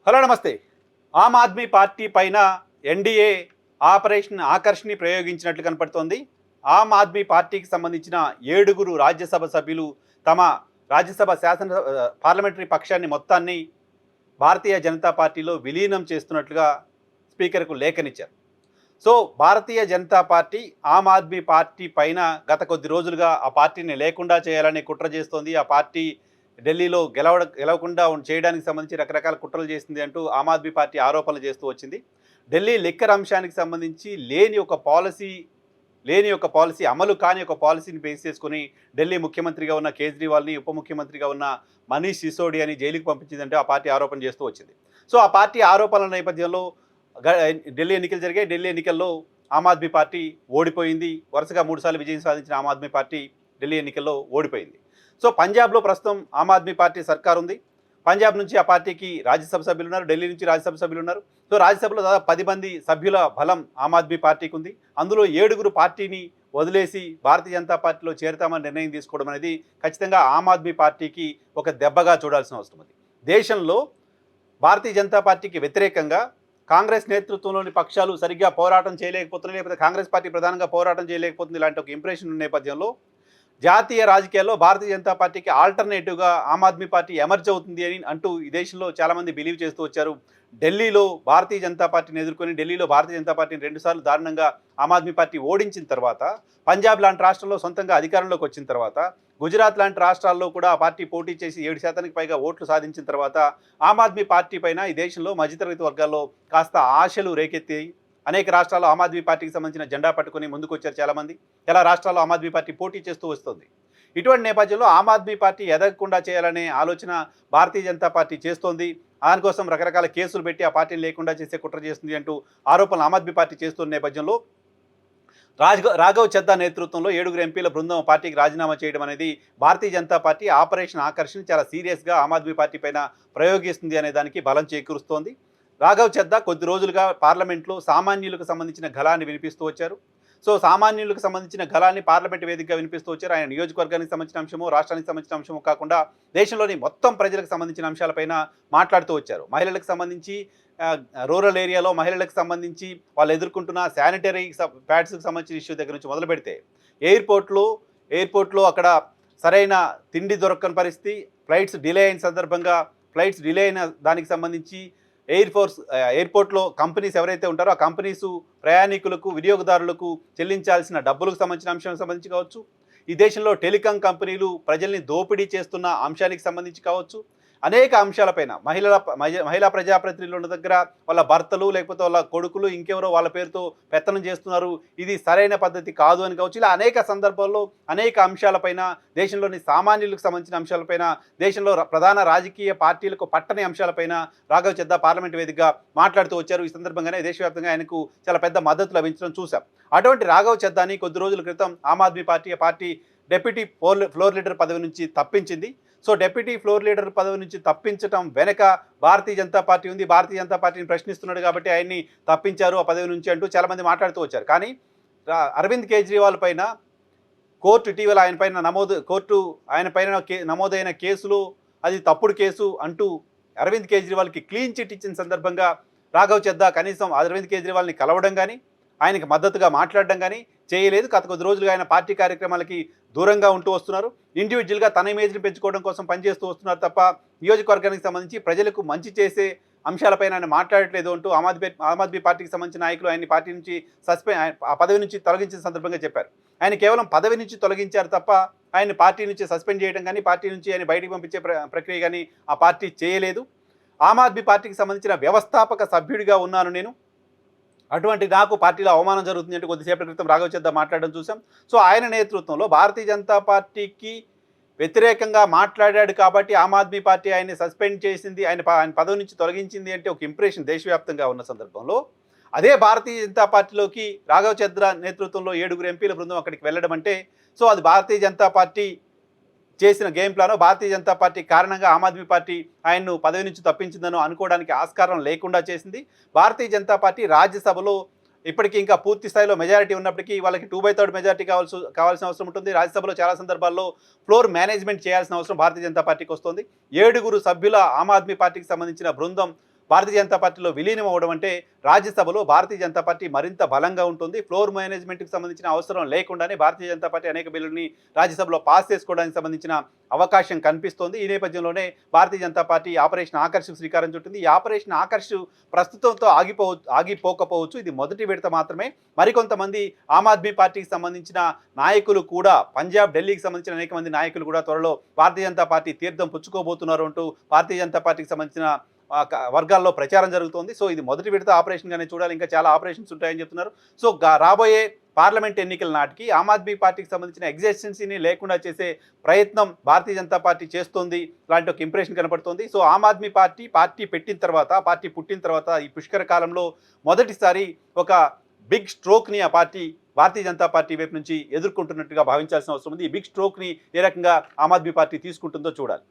Hello నమస్తే. ఆమ్ Aadmi party పైన NDA operation ఆకర్ష్ని ప్రయోగించినట్లు కనపడుతోంది. ఆమ్ ఆద్మీ పార్టీకి సంబంధించిన 7గురు రాజ్యసభ సభ్యులు తమ రాజ్యసభ పార్లమెంటరీ పక్షాన్ని మొత్తాన్ని భారతీయ జనతా పార్టీలో విలీనం చేస్తున్నట్లుగా స్పీకర్కు లేఖనిచ్చారు. సో భారతీయ జనతా పార్టీ ఆమ్ ఆద్మీ పార్టీ పైన గత కొద్ది రోజులుగా ఆ పార్టీని లేకుండా చేయాలని కుట్ర చేస్తోంది. ఆ పార్టీ ఢిల్లీలో గెలవకుండా చేయడానికి సంబంధించి రకరకాల కుట్రలు చేసింది అంటూ ఆమ్ ఆద్మీ పార్టీ ఆరోపణలు చేస్తూ వచ్చింది. ఢిల్లీ లిక్కర్ అంశానికి సంబంధించి లేని ఒక పాలసీ అమలు కాని ఒక పాలసీని బేస్ చేసుకుని ఢిల్లీ ముఖ్యమంత్రిగా ఉన్న కేజ్రీవాల్ని, ఉప ముఖ్యమంత్రిగా ఉన్న మనీష్ సిసోడియాని జైలుకి పంపించిందంటే ఆ పార్టీ ఆరోపణ చేస్తూ వచ్చింది. సో ఆ పార్టీ ఆరోపణల నేపథ్యంలో ఢిల్లీ ఎన్నికలు జరిగాయి. ఢిల్లీ ఎన్నికల్లో ఆమ్ ఆద్మీ పార్టీ ఓడిపోయింది. వరుసగా 3 సార్లు విజయం సాధించిన ఆమ్ ఆద్మీ పార్టీ ఢిల్లీ ఎన్నికల్లో ఓడిపోయింది. సో పంజాబ్లో ప్రస్తుతం ఆమ్ ఆద్మీ పార్టీ సర్కార్ ఉంది. పంజాబ్ నుంచి ఆ పార్టీకి రాజ్యసభ సభ్యులు ఉన్నారు, ఢిల్లీ నుంచి రాజ్యసభ సభ్యులు ఉన్నారు. సో రాజ్యసభలో దాదాపు 10 మంది సభ్యుల బలం ఆమ్ ఆద్మీ పార్టీకి ఉంది. అందులో 7గురు పార్టీని వదిలేసి భారతీయ జనతా పార్టీలో చేరుతామని నిర్ణయం తీసుకోవడం అనేది ఖచ్చితంగా ఆమ్ ఆద్మీ పార్టీకి ఒక దెబ్బగా చూడాల్సిన అవసరం ఉంది. దేశంలో భారతీయ జనతా పార్టీకి వ్యతిరేకంగా కాంగ్రెస్ నేతృత్వంలోని పక్షాలు సరిగ్గా పోరాటం చేయలేకపోతున్నాయి, లేకపోతే కాంగ్రెస్ పార్టీ ప్రధానంగా పోరాటం చేయలేకపోతుంది, ఇలాంటి ఒక ఇంప్రెషన్ ఉన్న నేపథ్యంలో జాతీయ రాజకీయాల్లో భారతీయ జనతా పార్టీకి ఆల్టర్నేటివ్గా ఆమ్ ఆద్మీ పార్టీ ఎమర్జ్ అవుతుంది అని అంటూ ఈ దేశంలో చాలామంది బిలీవ్ చేస్తూ వచ్చారు. ఢిల్లీలో భారతీయ జనతా పార్టీని ఎదుర్కొని ఢిల్లీలో భారతీయ జనతా పార్టీని 2 సార్లు దారుణంగా ఆమ్ ఆద్మీ పార్టీ ఓడించిన తర్వాత, పంజాబ్ లాంటి రాష్ట్రంలో సొంతంగా అధికారంలోకి వచ్చిన తర్వాత, గుజరాత్ లాంటి రాష్ట్రాల్లో కూడా ఆ పార్టీ పోటీ చేసి 7% పైగా ఓట్లు సాధించిన తర్వాత ఆమ్ ఆద్మీ పార్టీ పైన ఈ దేశంలో మధ్యతరగతి వర్గాల్లో కాస్త ఆశలు రేకెత్తాయి. అనేక రాష్ట్రాల్లో ఆమ్ ఆద్మీ పార్టీకి సంబంధించిన జెండా పట్టుకుని ముందుకు వచ్చారు చాలామంది. చాలా రాష్ట్రాల్లో ఆమ్ ఆద్మీ పార్టీ పోటీ చేస్తూ వస్తుంది. ఇటువంటి నేపథ్యంలో ఆమ్ ఆద్మీ పార్టీ ఎదగకుండా చేయాలనే ఆలోచన భారతీయ జనతా పార్టీ చేస్తోంది. దానికోసం రకరకాల కేసులు పెట్టి ఆ పార్టీని లేకుండా చేసే కుట్ర చేస్తుంది అంటూ ఆరోపణలు ఆమ్ ఆద్మీ పార్టీ చేస్తున్న నేపథ్యంలో రాఘవ్ చద్దా నేతృత్వంలో 7గురు ఎంపీల బృందం పార్టీకి రాజీనామా చేయడం అనేది భారతీయ జనతా పార్టీ ఆపరేషన్ ఆకర్షణ చాలా సీరియస్గా ఆమ్ ఆద్మీ పార్టీ పైన ప్రయోగిస్తుంది అనే దానికి బలం చేకూరుస్తోంది. రాఘవ్ చద్దా కొద్ది రోజులుగా పార్లమెంట్లో సామాన్యులకు సంబంధించిన గళాన్ని వినిపిస్తూ వచ్చారు. సో సామాన్యులకు సంబంధించిన గళాన్ని పార్లమెంట్ వేదికగా వినిపిస్తూ వచ్చారు. ఆయన నియోజకవర్గానికి సంబంధించిన అంశమో, రాష్ట్రానికి సంబంధించిన అంశమో కాకుండా దేశంలోని మొత్తం ప్రజలకు సంబంధించిన అంశాలపైన మాట్లాడుతూ వచ్చారు. మహిళలకు సంబంధించి రూరల్ ఏరియాలో మహిళలకు సంబంధించి వాళ్ళు ఎదుర్కొంటున్న శానిటరీ ప్యాడ్స్కి సంబంధించిన ఇష్యూ దగ్గర నుంచి మొదలు పెడితే ఎయిర్పోర్ట్లో అక్కడ సరైన తిండి దొరకని పరిస్థితి, ఫ్లైట్స్ డిలే అయిన సందర్భంగా ఫ్లైట్స్ డిలే అయిన దానికి సంబంధించి ఎయిర్పోర్ట్లో కంపెనీస్ ఎవరైతే ఉంటారో ఆ కంపెనీస్ ప్రయాణికులకు, వినియోగదారులకు చెల్లించాల్సిన డబ్బులకు సంబంధించిన అంశానికి సంబంధించి కావచ్చు, ఈ దేశంలో టెలికాం కంపెనీలు ప్రజల్ని దోపిడీ చేస్తున్న అంశానికి సంబంధించి కావచ్చు, అనేక అంశాలపైన మహిళా ప్రజాప్రతినిధుల దగ్గర వాళ్ళ భర్తలు లేకపోతే వాళ్ళ కొడుకులు ఇంకెవరో వాళ్ళ పేరుతో పెత్తనం చేస్తున్నారు, ఇది సరైన పద్ధతి కాదు అని కావచ్చు. ఇలా అనేక సందర్భాల్లో అనేక అంశాలపైన, దేశంలోని సామాన్యులకు సంబంధించిన అంశాలపైన, దేశంలో ప్రధాన రాజకీయ పార్టీలకు పట్టని అంశాలపైన రాఘవ్ చద్దా పార్లమెంట్ వేదికగా మాట్లాడుతూ వచ్చారు. ఈ సందర్భంగానే దేశవ్యాప్తంగా ఆయనకు చాలా పెద్ద మద్దతు లభించడం చూశాం. అటువంటి రాఘవ్ చద్దాని కొద్ది రోజుల క్రితం Aam Aadmi Party deputy floor leader పదవి నుంచి తప్పించింది. సో డెప్యూటీ ఫ్లోర్ లీడర్ పదవి నుంచి తప్పించడం వెనక భారతీయ జనతా పార్టీ ఉంది. భారతీయ జనతా పార్టీని ప్రశ్నిస్తున్నాడు కాబట్టి ఆయన్ని తప్పించారు ఆ పదవి నుంచి అంటూ చాలామంది మాట్లాడుతూ వచ్చారు. కానీ అరవింద్ కేజ్రీవాల్ పైన కోర్టు ఇటీవల ఆయన పైన నమోదైన కేసులో అది తప్పుడు కేసు అంటూ అరవింద్ కేజ్రీవాల్కి క్లీన్ చిట్ ఇచ్చిన సందర్భంగా రాఘవ్ చద్దా కనీసం అరవింద్ కేజ్రీవాల్ని కలవడం కానీ, ఆయనకు మద్దతుగా మాట్లాడడం కానీ చేయలేదు. గత కొద్ది రోజులుగా ఆయన పార్టీ కార్యక్రమాలకి దూరంగా ఉంటూ వస్తున్నారు. ఇండివిజువల్గా తన ఇమేజ్ని పెంచుకోవడం కోసం పనిచేస్తూ వస్తున్నారు తప్ప నియోజకవర్గానికి సంబంధించి ప్రజలకు మంచి చేసే అంశాలపైన ఆయన మాట్లాడట్లేదు అంటూ ఆమ్ ఆద్మీ పార్టీకి సంబంధించిన నాయకులు ఆయన్ని పార్టీ నుంచి ఆ పదవి నుంచి తొలగించిన సందర్భంగా చెప్పారు. ఆయన కేవలం పదవి నుంచి తొలగించారు తప్ప ఆయన పార్టీ నుంచి సస్పెండ్ చేయడం కానీ, పార్టీ నుంచి ఆయన బయటికి పంపించే ప్రక్రియ కానీ ఆ పార్టీ చేయలేదు. ఆమ్ ఆద్మీ పార్టీకి సంబంధించిన వ్యవస్థాపక సభ్యుడిగా ఉన్నాను నేను, అటువంటి నాకు పార్టీలో అవమానం జరుగుతుంది అంటే కొద్దిసేపటి క్రితం రాఘవ్ చద్దా మాట్లాడడం చూసాం. సో ఆయన నేతృత్వంలో భారతీయ జనతా పార్టీకి వ్యతిరేకంగా మాట్లాడాడు కాబట్టి ఆమ్ ఆద్మీ పార్టీ ఆయన్ని సస్పెండ్ చేసింది, ఆయన పదవి నుంచి తొలగించింది అంటే ఒక ఇంప్రెషన్ దేశవ్యాప్తంగా ఉన్న సందర్భంలో అదే భారతీయ జనతా పార్టీలోకి రాఘవ్ చద్దా నేతృత్వంలో 7గురు ఎంపీల బృందం అక్కడికి వెళ్ళడం అంటే, సో అది భారతీయ జనతా పార్టీ చేసిన game Plano, Bharatiya Janata party కారణంగా ఆమ్ ఆద్మీ పార్టీ ఆయన్ను పదవి నుంచి తప్పించిందనో అనుకోవడానికి ఆస్కారం లేకుండా చేసింది. భారతీయ జనతా పార్టీ రాజ్యసభలో ఇప్పటికీ ఇంకా పూర్తి స్థాయిలో మెజారిటీ ఉన్నప్పటికీ వాళ్ళకి 2/3 మెజారిటీ కావాల్సిన అవసరం ఉంటుంది. రాజ్యసభలో చాలా సందర్భాల్లో ఫ్లోర్ మేనేజ్మెంట్ చేయాల్సిన అవసరం భారతీయ జనతా పార్టీకి వస్తుంది. 7గురు సభ్యుల ఆమ్ ఆద్మీ పార్టీకి సంబంధించిన బృందం భారతీయ జనతా పార్టీలో విలీనం అవ్వడం అంటే రాజ్యసభలో భారతీయ జనతా పార్టీ మరింత బలంగా ఉంటుంది. ఫ్లోర్ మేనేజ్మెంట్కి సంబంధించిన అవసరం లేకుండానే భారతీయ జనతా పార్టీ అనేక బిల్లుల్ని రాజ్యసభలో పాస్ చేసుకోవడానికి సంబంధించిన అవకాశం కనిపిస్తోంది. ఈ నేపథ్యంలోనే భారతీయ జనతా పార్టీ ఆపరేషన్ ఆకర్ష్ శ్రీకారం చుట్టింది. ఈ ఆపరేషన్ ఆకర్ష్ ప్రస్తుతంతో ఆగిపోకపోవచ్చు. ఇది మొదటి విడత మాత్రమే. మరికొంతమంది ఆమ్ ఆద్మీ పార్టీకి సంబంధించిన నాయకులు కూడా, పంజాబ్, ఢిల్లీకి సంబంధించిన అనేక మంది నాయకులు కూడా త్వరలో భారతీయ జనతా పార్టీ తీర్థం పుచ్చుకోబోతున్నారు అంటూ భారతీయ జనతా పార్టీకి సంబంధించిన వర్గాల్లో ప్రచారం జరుగుతోంది. సో ఇది మొదటి విడత ఆపరేషన్గానే చూడాలి. ఇంకా చాలా ఆపరేషన్స్ ఉంటాయని చెప్తున్నారు. సో రాబోయే పార్లమెంట్ ఎన్నికల నాటికి ఆమ్ ఆద్మీ పార్టీకి సంబంధించిన ఎగ్జిస్టెన్సీని లేకుండా చేసే ప్రయత్నం భారతీయ జనతా పార్టీ చేస్తోంది లాంటి ఒక ఇంప్రెషన్ కనపడుతోంది. సో ఆమ్ ఆద్మీ పార్టీ పుట్టిన తర్వాత ఈ పుష్కర కాలంలో మొదటిసారి ఒక బిగ్ స్ట్రోక్ని ఆ పార్టీ భారతీయ జనతా పార్టీ వైపు నుంచి ఎదుర్కొంటున్నట్టుగా భావించాల్సిన అవసరం ఉంది. ఈ బిగ్ స్ట్రోక్ని ఏ రకంగా ఆమ్ ఆద్మీ పార్టీ తీసుకుంటుందో చూడాలి.